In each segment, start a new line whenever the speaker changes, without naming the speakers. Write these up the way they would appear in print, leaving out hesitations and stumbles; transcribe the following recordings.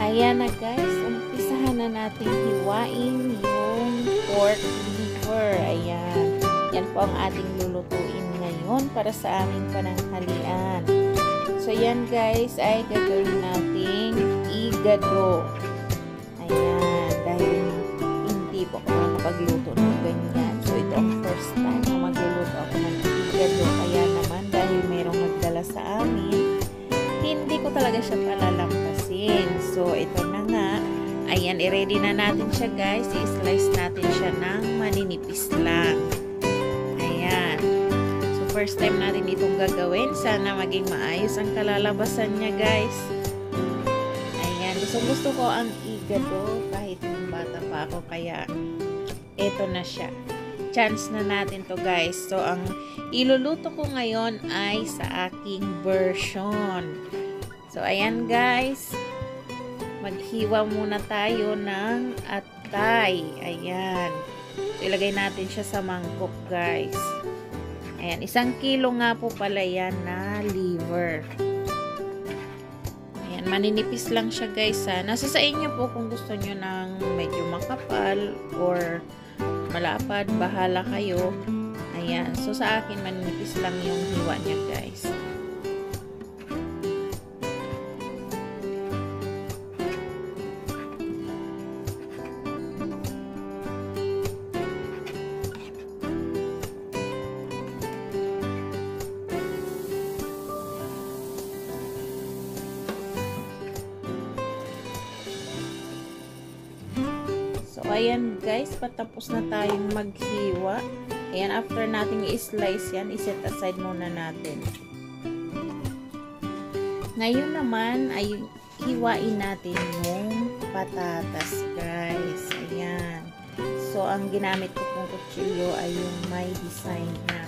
Ayan na guys, umpisahan na natin hiwain yung pork liver. Ayan. Yan po ang ating lulutuin ngayon para sa aming pananghalian. So yan guys ay gagawin nating igado. Ayan. Dahil hindi po ako nakapagluto ng ganyan. So ito ang first time na magluluto ako ng igado. Kaya naman dahil mayroong nagdala sa amin, hindi ko talaga siya palalampasin. So, ito na nga. Ayan, i-ready na natin siya guys. I-slice natin siya ng maninipis lang. Ayan. So, first time natin itong gagawin. Sana maging maayos ang kalalabasan niya guys. Ayan. Gusto ko ang igado kahit nung bata pa ako. Kaya, ito na siya. Chance na natin to guys. So, ang iluluto ko ngayon ay sa aking version. So, ayan guys. Maghiwa muna tayo ng atay. Ayan. So, ilagay natin siya sa mangkok guys. Ayan. 1 kilo nga po pala yan na liver. Ayan. Maninipis lang siya guys. Nasa sa inyo po kung gusto nyo ng medyo makapal or malapad. Bahala kayo. Ayan. So, sa akin maninipis lang yung hiwa niya guys. So, ayan guys, patapos na tayong maghiwa. Ayan, after nating i-slice yan, i-set aside muna natin. Ngayon naman, ay hiwain natin yung patatas guys. Ayan. So, ang ginamit ko pong kutsilyo ay yung may design na.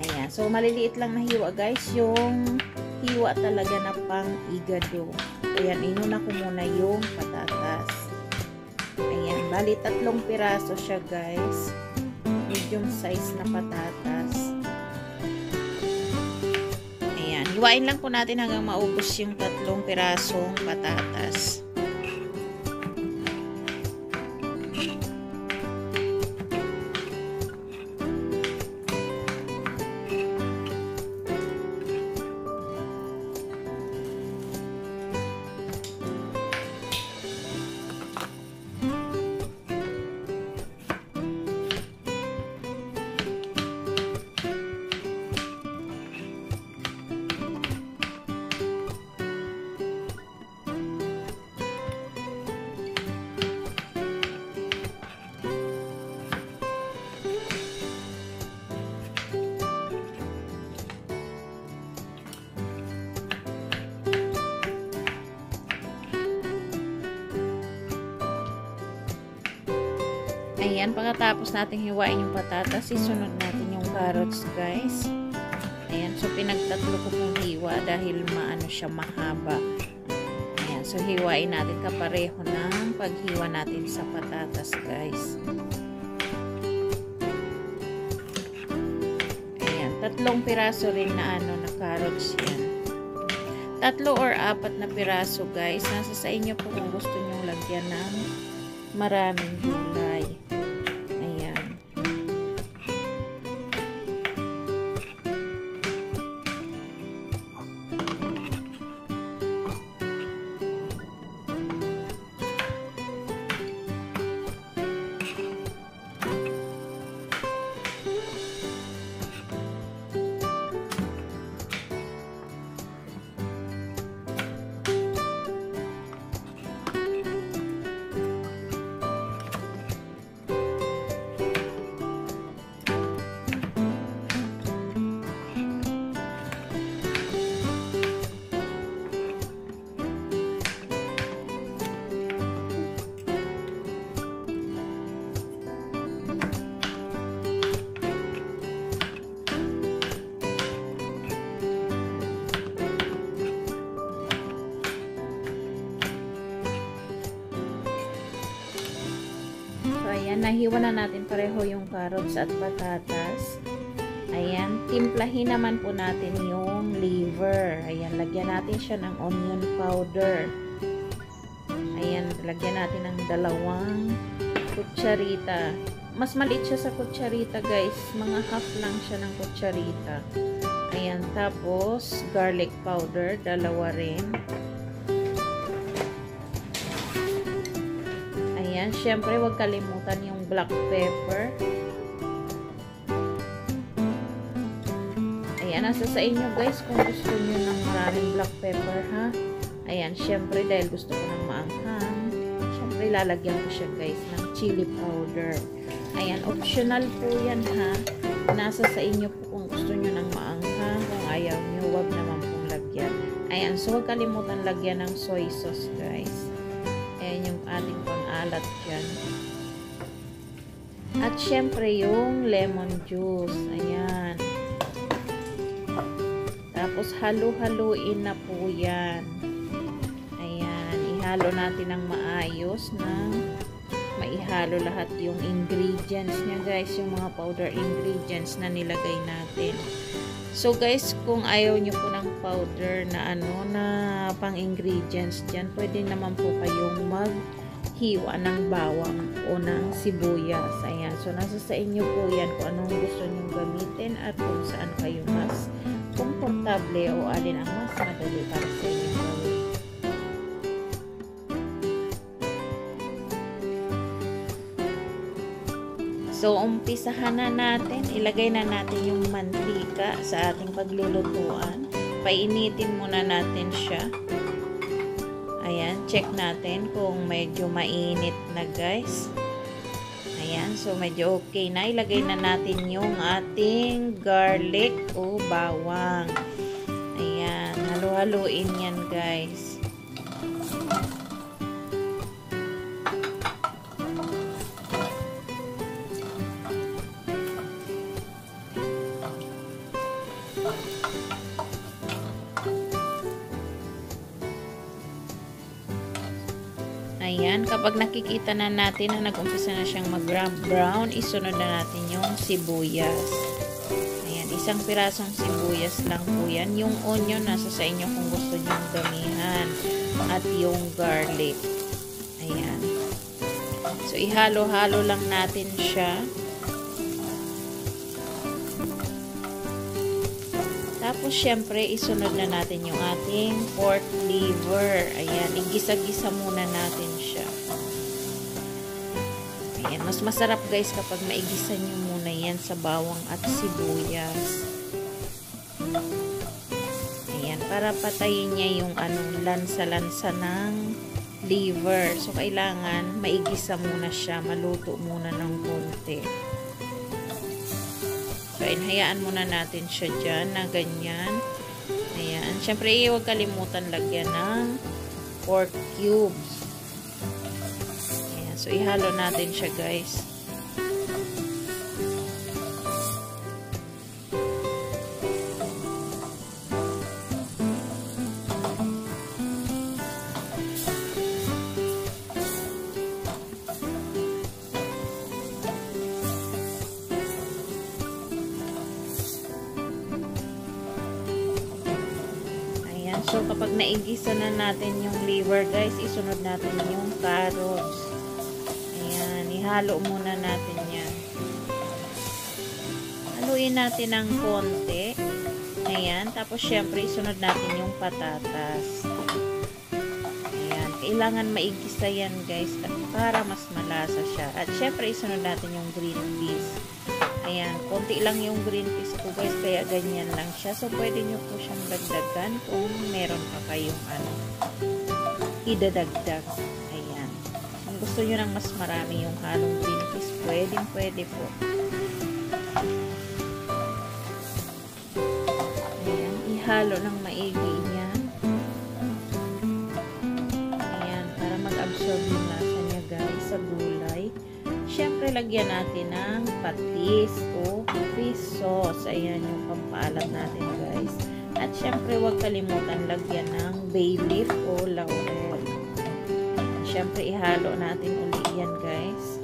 Ayan. So, maliliit lang na hiwa guys. Yung hiwa talaga na pang igado. Ayan, inuna ko muna yung patatas. Ayan, bali 3 piraso siya guys. Medium size na patatas. Ayan, hiwain lang po natin hanggang maubos yung 3 pirasong patatas. Ayan, pagkatapos natin hiwain yung patatas, isunod natin yung carrots guys. Ayan, so pinagtatlo ko pong hiwa dahil maano siya, mahaba. Ayan, so hiwain natin kapareho ng paghiwa natin sa patatas guys. Ayan, 3 piraso rin na na carrots yan. 3 or 4 na piraso guys. Nasa sa inyo po kung gusto nyo lagyan ng maraming gulay. Ayan. Ayan, nahiwa na natin pareho yung carrots at patatas. Ayan, timplahin naman po natin yung liver. Ayan, lagyan natin siya ng onion powder. Ayan, lagyan natin ng 2 kutsarita. Mas maliit siya sa kutsarita, guys. Mga half lang siya ng kutsarita. Ayan, tapos garlic powder, 2 rin. Ayan, syempre huwag kalimutan yung black pepper. Ayan, nasa sa inyo guys kung gusto nyo ng maraming black pepper, ha. Ayan, syempre dahil gusto ko ng maanghang, syempre lalagyan ko siya guys ng chili powder. Ayan, optional po yan, ha. Nasa sa inyo po kung gusto nyo ng maanghang. Kung ayaw nyo, huwag naman pong lagyan. Ayan, so huwag kalimutan lagyan ng soy sauce guys. Ayan yung ating pang-alat dyan. At syempre yung lemon juice. Ayan. Tapos halu-haluin na po yan. Ayan. Ihalo natin ng maayos na maihalo lahat yung ingredients niya guys. Yung mga powder ingredients na nilagay natin. So guys, kung ayaw nyo po ng powder na na pang ingredients dyan, pwede naman po kayong maghiwa ng bawang o ng sibuyas. Ayan. So nasa sa inyo po yan kung anong gusto nyo gamitin at kung saan kayo mas komportable o alin ang mas madali para sa inyo gawin. So, umpisahan na natin. Ilagay na natin yung mantika sa ating paglulutuan. Painitin muna natin siya. Ayan, check natin kung medyo mainit na guys. Ayan, so medyo okay na. Ilagay na natin yung ating garlic o bawang. Ayan, halu-haluin yan guys. Ayan, kapag nakikita na natin na nag-umpisa na siyang mag-brown, isunod na natin yung sibuyas. Ayan, 1 pirasong sibuyas lang po yan. Yung onion, nasa sa inyo kung gusto nyo damihan. At yung garlic. Ayan. So, ihalo-halo lang natin siya. Tapos, syempre, isunod na natin yung ating pork liver. Ayan, igisa-gisa muna natin siya. Ayan, mas masarap guys kapag maigisa nyo muna yan sa bawang at sibuyas. Ayan, para patayin niya yung lansa-lansa ng liver. So, kailangan maigisa muna siya, maluto muna ng konti. So, hayaan muna natin siya dyan na ganyan. Ayan. Siyempre, huwag kalimutan lagyan ng pork cubes. Ayan. So, ihalo natin siya, guys. So, kapag naigisa na natin yung liver, guys, isunod natin yung carrots. Ayan, ihalo muna natin yan. Haluin natin ng konti. Ayan, tapos syempre, isunod natin yung patatas. Ayan, kailangan maigisa yan, guys, para mas malasa siya. At syempre, isunod natin yung green peas. Ayan, konti lang yung green peas ko guys, kaya ganyan lang siya. So, pwede nyo po siyang dagdagan kung meron pa kayong idadagdag. Ayan. Kung gusto nyo ng mas marami yung halong green peas, pwede po. Ayan, ihalo ng maigi yan. Ayan, para mag-absorb yung lasa niya guys sa gulay. Siyempre, lagyan natin ng patis o fish sauce. Ayan yung pampaalat natin, guys. At siyempre, huwag kalimutan lagyan ng bay leaf o laurel. Siyempre, ihalo natin ulit yan, guys.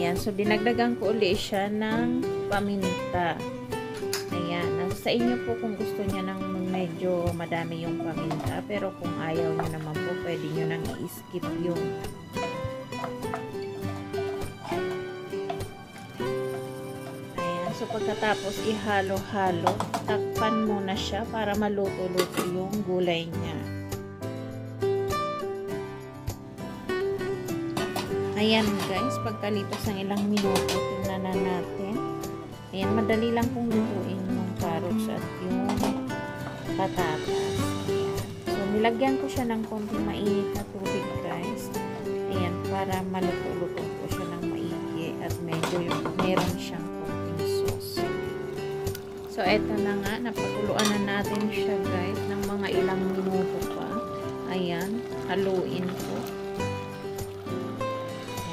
Ayan, so dinagdagan ko ulit siya ng paminta. Ayan, sa inyo po kung gusto niya ng medyo madami yung paminta, pero kung ayaw niyo naman po, pwede niyo nang i-skip yung so pagkatapos ihalo-halo, takpan muna siya para maluto-luto yung gulay niya. Ayan guys, pagkalipas ng ilang minuto, tingnan na natin. Ayan, madali lang pong lutuin yung carrots at yung patatas. Ayan. So nilagyan ko siya ng konting mainit na tubig guys. Ayan, para maluto-luto po siya ng maigi at medyo meron siyang so, eto na nga, napakuluan na natin siya guys ng mga ilang minuto pa. Ayan, haluin ko.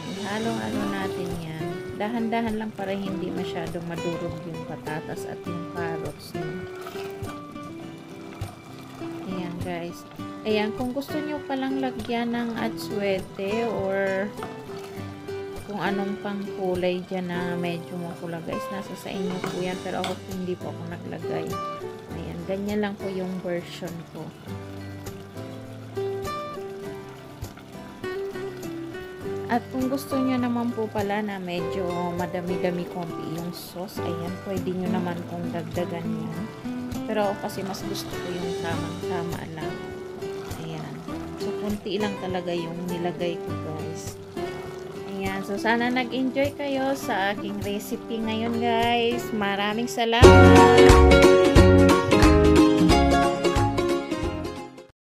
Ayan, halo-halo natin yan. Dahan-dahan lang para hindi masyadong madurog yung patatas at yung carrots. Ayan guys. Ayan, kung gusto nyo palang lagyan ng atswete or kung anong pang kulay dyan na medyo mapula guys, nasa sa inyo po yan, pero ako hindi po ako naglagay. Ayan, ganyan lang po yung version ko. At kung gusto nyo naman po pala na medyo madami-dami konti yung sauce, ayan, pwede nyo naman kung dagdagan yan. Pero ako kasi mas gusto ko yung tamang-tama lang. Ayan, so konti lang talaga yung nilagay ko guys. Ayan, so sana nag-enjoy kayo sa aking recipe ngayon guys. Maraming salamat!